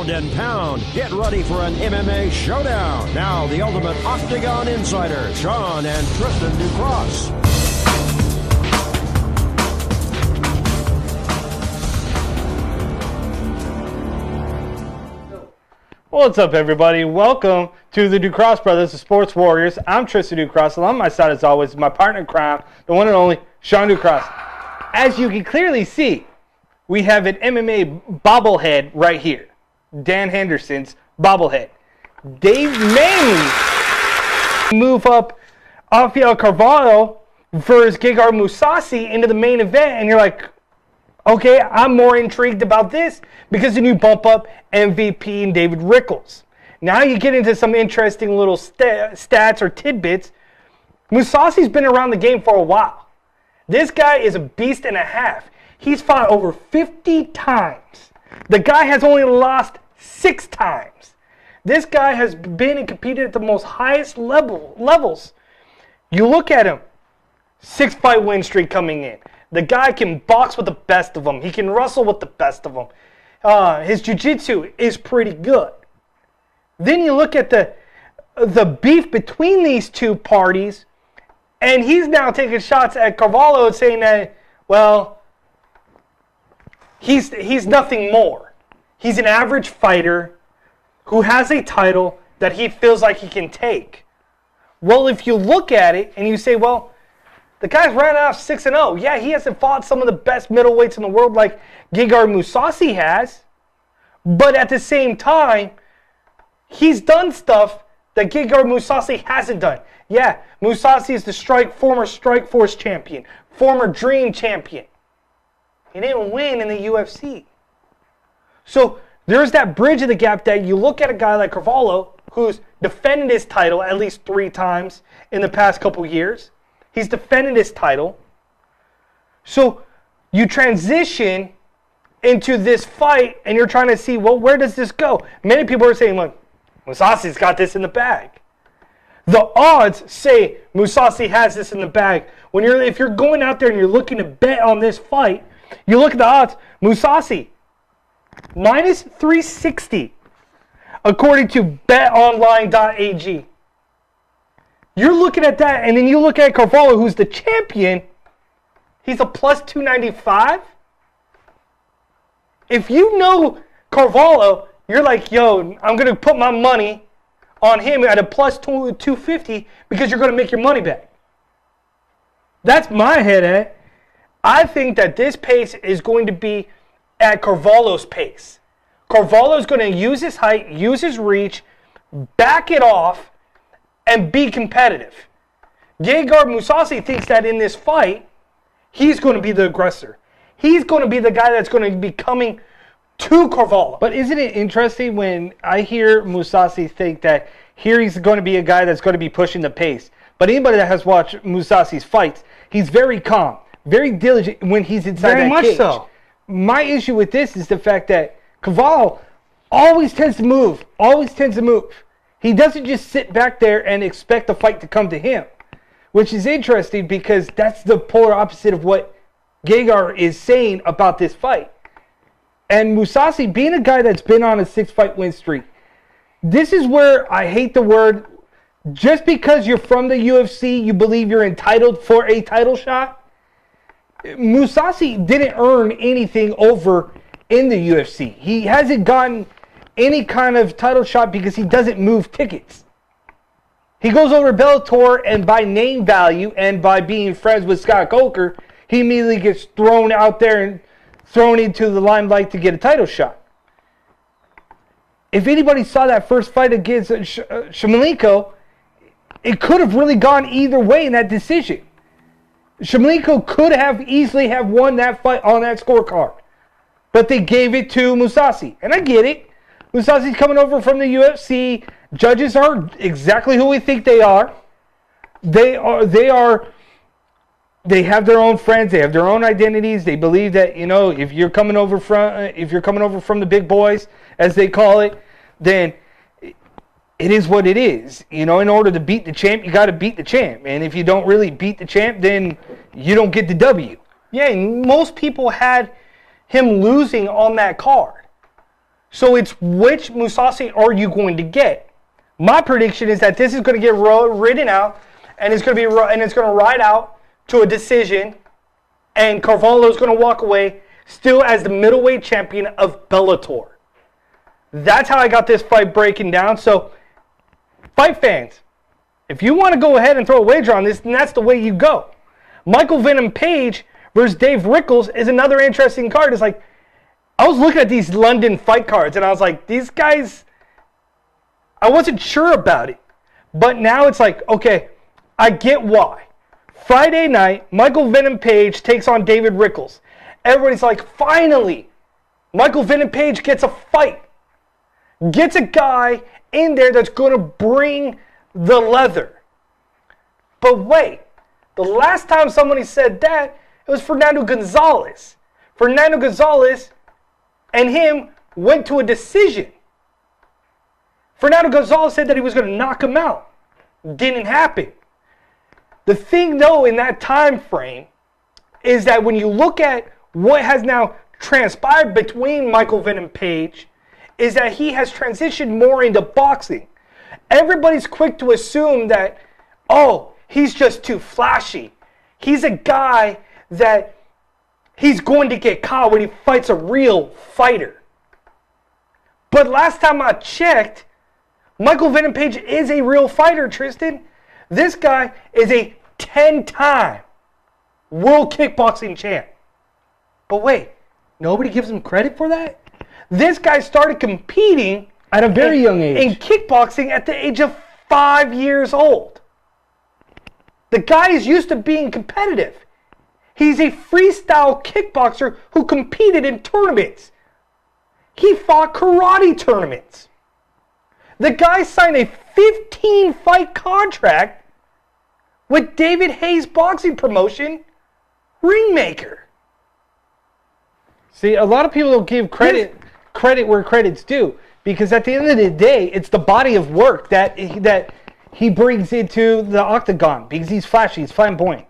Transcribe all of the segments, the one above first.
Ground and pound. Get ready for an MMA showdown. Now, the ultimate Octagon Insider, Sean and Tristan Ducross. What's up, everybody? Welcome to the Ducross Brothers, the Sports Warriors. I'm Tristan Ducross, and on my side, as always, is my partner in crime, the one and only Sean Ducross. As you can clearly see, we have an MMA bobblehead right here. Dan Henderson's bobblehead. Dave mainly move up Rafael Carvalho versus Gegard Mousasi into the main event, and you're like, okay, I'm more intrigued about this because then you bump up MVP and David Rickles. Now you get into some interesting little stats or tidbits. Mousasi's been around the game for a while. This guy is a beast and a half. He's fought over 50 times. The guy has only lost 6 times. This guy has been and competed at the most highest levels. You look at him, 6-fight win streak coming in. The guy can box with the best of them. He can wrestle with the best of them. His jiu-jitsu is pretty good. Then you look at the beef between these two parties, and he's now taking shots at Carvalho and saying that, well, he's nothing more. He's an average fighter who has a title that he feels like he can take. Well, if you look at it and you say, well, the guy's ran off 6-0. Yeah, he hasn't fought some of the best middleweights in the world like Gegard Mousasi has. But at the same time, he's done stuff that Gegard Mousasi hasn't done. Yeah, Mousasi is the former Strikeforce champion, former Dream champion. He didn't win in the UFC. So there's that bridge of the gap that you look at a guy like Carvalho, who's defended his title at least 3 times in the past couple years. He's defended his title. So you transition into this fight and you're trying to see, well, where does this go? Many people are saying, look, Mousasi's got this in the bag. The odds say Mousasi has this in the bag. If you're going out there and you're looking to bet on this fight, you look at the odds. Mousasi, minus 360, according to betonline.ag. You're looking at that, and then you look at Carvalho, who's the champion. He's a plus 295. If you know Carvalho, you're like, yo, I'm going to put my money on him at a plus 250 because you're going to make your money back. That's my head at. I think that this pace is going to be at Carvalho's pace. Carvalho's going to use his height, use his reach, back it off, and be competitive. Gegard Mousasi thinks that in this fight, he's going to be the aggressor. He's going to be the guy that's going to be coming to Carvalho. But isn't it interesting when I hear Mousasi think that here he's going to be a guy that's going to be pushing the pace. But anybody that has watched Mousasi's fights, he's very calm, very diligent when he's inside that cage. Very much so. My issue with this is the fact that Carvalho always tends to move. He doesn't just sit back there and expect the fight to come to him, which is interesting because that's the polar opposite of what Gegard is saying about this fight. And Mousasi, being a guy that's been on a 6-fight win streak, this is where I hate the word, just because you're from the UFC, you believe you're entitled for a title shot. Mousasi didn't earn anything over in the UFC. He hasn't gotten any kind of title shot because he doesn't move tickets. He goes over to Bellator, and by name value and by being friends with Scott Coker, he immediately gets thrown out there and thrown into the limelight to get a title shot. If anybody saw that first fight against Shamalenko, it could have really gone either way in that decision. Shamalenko could have easily have won that fight on that scorecard, but they gave it to Mousasi, and I get it. Mousasi's coming over from the UFC. Judges are exactly who we think they are. They have their own friends. They have their own identities. They believe that, if you're coming over from the big boys, as they call it, then it is what it is. In order to beat the champ, you got to beat the champ. And if you don't really beat the champ, then you don't get the W. Yeah, most people had him losing on that card. So it's which Mousasi are you going to get? My prediction is that this is going to get ridden out, and it's going to ride out to a decision, and Carvalho is going to walk away still as the middleweight champion of Bellator. That's how I got this fight breaking down. So, fight fans, if you want to go ahead and throw a wager on this, then that's the way you go. Michael Venom Page versus Dave Rickles is another interesting card. It's like, I was looking at these London fight cards, and I was like, these guys, I wasn't sure about it. But now it's like, okay, I get why. Friday night, Michael Venom Page takes on David Rickles. Everybody's like, finally, Michael Venom Page gets a fight. Gets a guy in there that's going to bring the leather. But wait, the last time somebody said that, it was Fernando Gonzalez. Fernando Gonzalez and him went to a decision. Fernando Gonzalez said that he was going to knock him out. Didn't happen. The thing, though, in that time frame is that when you look at what has now transpired between Michael Venom Page, is that he has transitioned more into boxing. Everybody's quick to assume that, oh, he's just too flashy. He's a guy that he's going to get caught when he fights a real fighter. But last time I checked, Michael Venom Page is a real fighter, Tristan. This guy is a 10-time world kickboxing champ. But wait, nobody gives him credit for that? This guy started competing at a very young age in kickboxing at the age of 5 years old. The guy is used to being competitive. He's a freestyle kickboxer who competed in tournaments. He fought karate tournaments. The guy signed a 15-fight contract with David Hayes Boxing Promotion, Ringmaker. See, a lot of people don't give credit where credit's due, because at the end of the day, it's the body of work that he brings into the octagon, because he's flashy, he's flamboyant.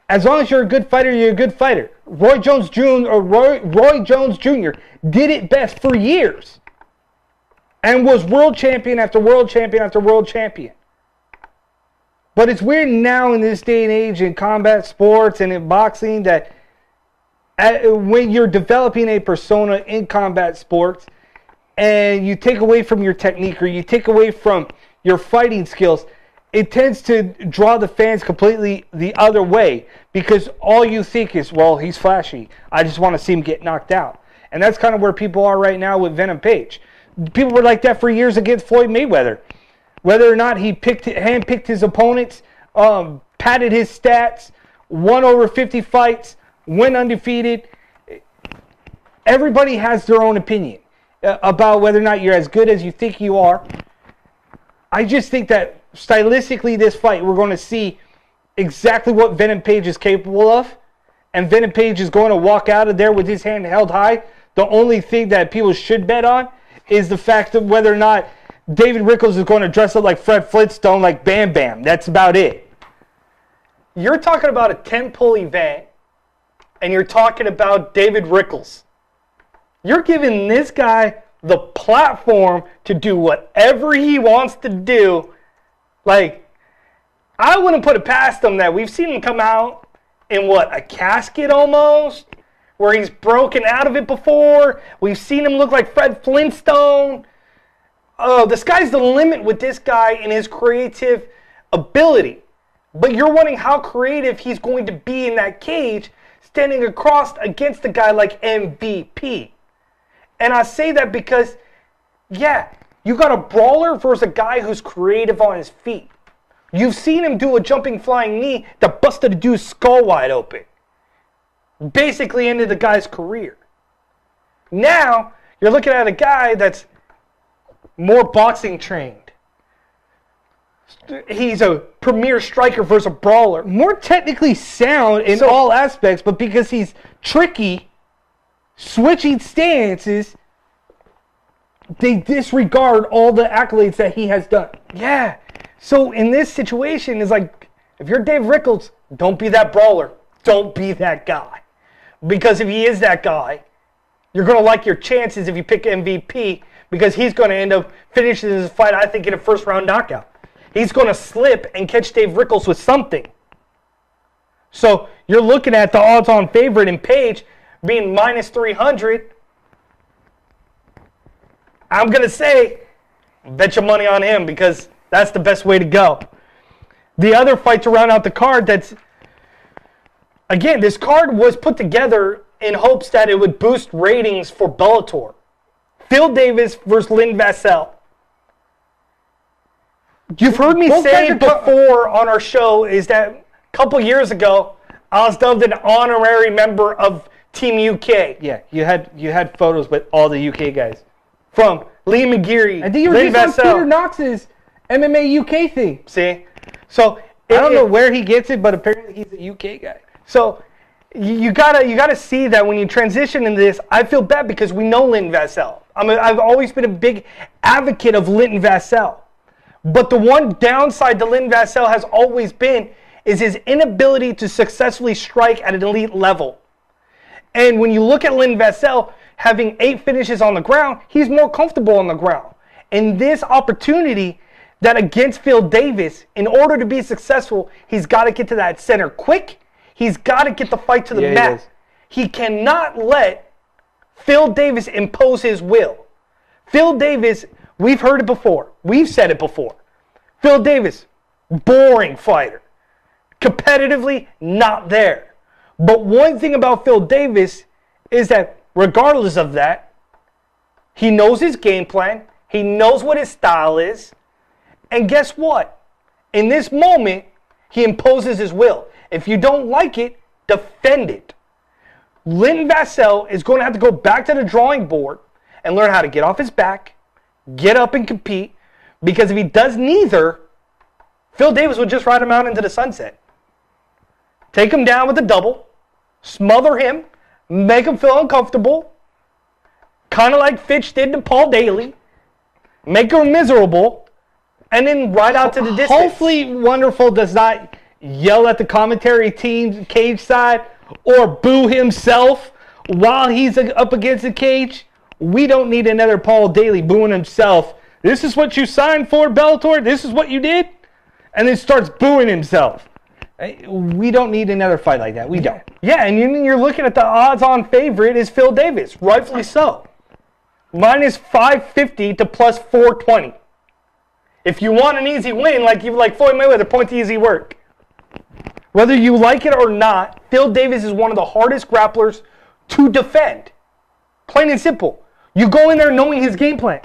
As long as you're a good fighter, you're a good fighter. Roy Jones Jr. did it best for years and was world champion after world champion after world champion. But it's weird now in this day and age in combat sports and in boxing that when you're developing a persona in combat sports and you take away from your technique or you take away from your fighting skills, it tends to draw the fans completely the other way, because all you think is, well, he's flashy. I just want to see him get knocked out. And that's kind of where people are right now with Venom Page. People were like that for years against Floyd Mayweather. Whether or not he handpicked his opponents, padded his stats, won over 50 fights, went undefeated. Everybody has their own opinion about whether or not you're as good as you think you are. I just think that stylistically this fight, we're going to see exactly what Venom Page is capable of. And Venom Page is going to walk out of there with his hand held high. The only thing that people should bet on is the fact of whether or not David Rickles is going to dress up like Fred Flintstone, like Bam Bam. That's about it. You're talking about a tentpole event, and you're talking about David Rickles. You're giving this guy the platform to do whatever he wants to do. Like, I wouldn't put it past him that we've seen him come out in a casket almost, where he's broken out of it before. We've seen him look like Fred Flintstone. Oh, the sky's the limit with this guy and his creative ability. But you're wondering how creative he's going to be in that cage, standing across against a guy like MVP. And I say that because, yeah, you got a brawler versus a guy who's creative on his feet. You've seen him do a jumping flying knee that busted a dude's skull wide open. Basically ended the guy's career. Now, you're looking at a guy that's more boxing trained. He's a premier striker versus a brawler. More technically sound in all aspects, but because he's tricky, switching stances, they disregard all the accolades that he has done. Yeah. So in this situation, it's like, if you're Dave Rickles, don't be that brawler. Don't be that guy. Because if he is that guy, you're going to like your chances if you pick MVP because he's going to end up finishing his fight, I think, in a first-round knockout. He's going to slip and catch Dave Rickles with something. So you're looking at the odds-on favorite in Page being minus 300. I'm going to say, bet your money on him because that's the best way to go. The other fight to round out the card that's, again, this card was put together in hopes that it would boost ratings for Bellator. Phil Davis versus Lynn Vassell. You've heard me say it before on our show is that a couple years ago, I was dubbed an honorary member of Team UK. Yeah, you had photos with all the UK guys. From Lee McGeary, I think you were Lynn just Vassell. on Peter Knox's MMA UK thing. See? So I don't know where he gets it, but apparently he's a UK guy. So you gotta see that when you transition into this, I feel bad because we know Lynn Vassell. I've always been a big advocate of Lynn Vassell. But the one downside to Lynn Vassell has always been is his inability to successfully strike at an elite level. And when you look at Lynn Vassell having 8 finishes on the ground, he's more comfortable on the ground. And this opportunity that against Phil Davis, in order to be successful, he's got to get to that center quick. He's got to get the fight to the mat. He cannot let Phil Davis impose his will. Phil Davis, we've heard it before. We've said it before. Phil Davis, boring fighter. Competitively, not there. But one thing about Phil Davis is that regardless of that, he knows his game plan. He knows what his style is. And guess what? In this moment, he imposes his will. If you don't like it, defend it. Lynn Vassell is going to have to go back to the drawing board and learn how to get off his back, get up and compete, because if he does neither, Phil Davis will just ride him out into the sunset. Take him down with a double, smother him, make him feel uncomfortable, kind of like Fitch did to Paul Daly, make him miserable, and then ride out to the distance. Hopefully Wonderful does not yell at the commentary team cage side or boo himself while he's up against the cage. We don't need another Paul Daly booing himself. This is what you signed for, Bellator? This is what you did? And then starts booing himself. We don't need another fight like that. We don't. Yeah, and you're looking at the odds-on favorite is Phil Davis, rightfully so. Minus 550 to plus 420. If you want an easy win, like Floyd Mayweather, point to easy work. Whether you like it or not, Phil Davis is one of the hardest grapplers to defend. Plain and simple. You go in there knowing his game plan.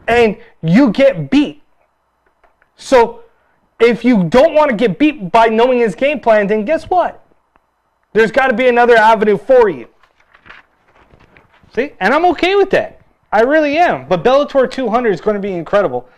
And you get beat. So if you don't want to get beat by knowing his game plan, then guess what? There's got to be another avenue for you. See? And I'm okay with that. I really am. But Bellator 200 is going to be incredible.